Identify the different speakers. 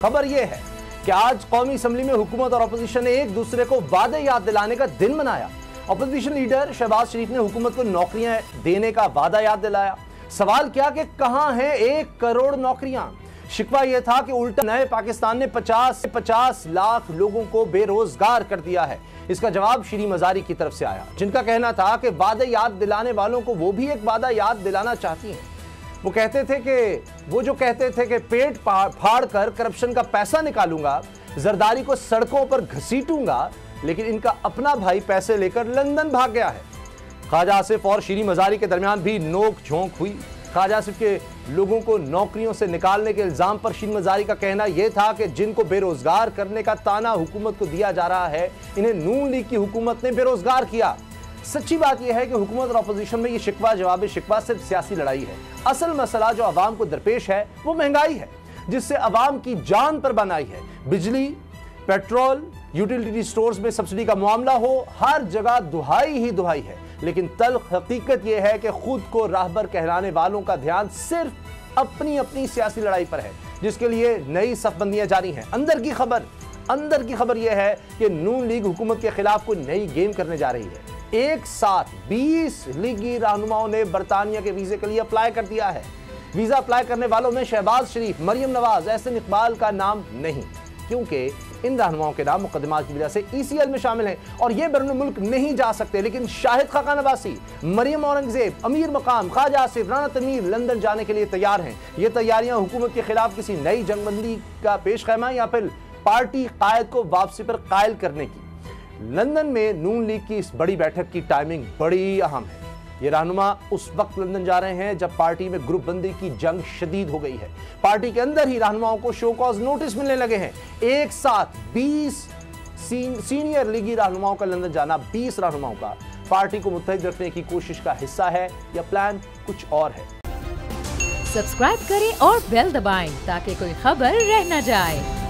Speaker 1: खबर यह है कि आज कौमी असम्बली में हुकूमत और अपोजिशन ने एक दूसरे को वादे याद दिलाने का दिन मनाया। अपोजिशन लीडर शहबाज शरीफ ने हुकूमत को नौकरियां देने का वादा याद दिलाया। सवाल क्या कि कहां है 1 करोड़ नौकरियां? शिकवा यह था कि उल्टा नए पाकिस्तान ने 50 लाख लोगों को बेरोजगार कर दिया है। इसका जवाब श्री मजारी की तरफ से आया, जिनका कहना था कि वादे याद दिलाने वालों को वो भी एक वादा याद दिलाना चाहती हैं। वो कहते थे कि पेट फाड़ कर करप्शन का पैसा निकालूंगा, जरदारी को सड़कों पर घसीटूंगा, लेकिन इनका अपना भाई पैसे लेकर लंदन भाग गया है। ख्वाजा आसिफ और श्री मजारी के दरमियान भी नोक झोंक हुई। ख्वाजा आसिफ के लोगों को नौकरियों से निकालने के इल्जाम पर श्री मजारी का कहना यह था कि जिनको बेरोजगार करने का ताना हुकूमत को दिया जा रहा है, इन्हें नून लीग की हुकूमत ने बेरोजगार किया। सच्ची बात यह है कि हुकूमत और अपोजिशन में ये शिकवा जवाब शिकवा सिर्फ सियासी लड़ाई है। असल मसला जो अवाम को दरपेश है वो महंगाई है, जिससे अवाम की जान पर बन आई है। बिजली, पेट्रोल, यूटिलिटी स्टोर्स में सब्सिडी का मामला हो, हर जगह दुहाई ही दुहाई है। लेकिन तल्ख हकीकत यह है कि खुद को राहबर कहलाने वालों का ध्यान सिर्फ अपनी अपनी सियासी लड़ाई पर है, जिसके लिए नई सफबंदियां जारी हैं। अंदर की खबर यह है कि नून लीग हुकूमत के खिलाफ कोई नई गेम करने जा रही है। एक साथ 20 लीगी रहनुमाओं ने बरतानिया के वीजे के लिए अप्लाई कर दिया है। वीजा अप्लाई करने वालों में शहबाज शरीफ, मरियम नवाज, एहसन इकबाल का नाम नहीं, क्योंकि इन रहनुमाओं के नाम मुकदमात की वजह से ECL में शामिल हैं और ये बैरून मुल्क नहीं जा सकते। लेकिन शाहिद खाकान अब्बासी, मरियम औरंगजेब, अमीर मकाम, ख्वाजा आसिफ, राना तनवीर लंदन जाने के लिए तैयार हैं। ये तैयारियां हुकूमत के खिलाफ किसी नई जंगबंदी का पेश खैमा या फिर पार्टी कायद को वापसी पर कायल करने की। लंदन में नून लीग की इस बड़ी बैठक की टाइमिंग बड़ी अहम है। ये रहनुमा उस वक्त लंदन जा रहे हैं जब पार्टी में ग्रुप बंदी की जंग शदीद हो गई है। पार्टी के अंदर ही रहनुमाओं को शो कॉज नोटिस मिलने लगे हैं। एक साथ 20 सीनियर लीगी रहनुमाओं का लंदन जाना, 20 रहनुमाओं का, पार्टी को मुत्तहिद रखने की कोशिश का हिस्सा है या प्लान कुछ और है?
Speaker 2: सब्सक्राइब करें और बेल दबाएं ताकि कोई खबर रह न जाए।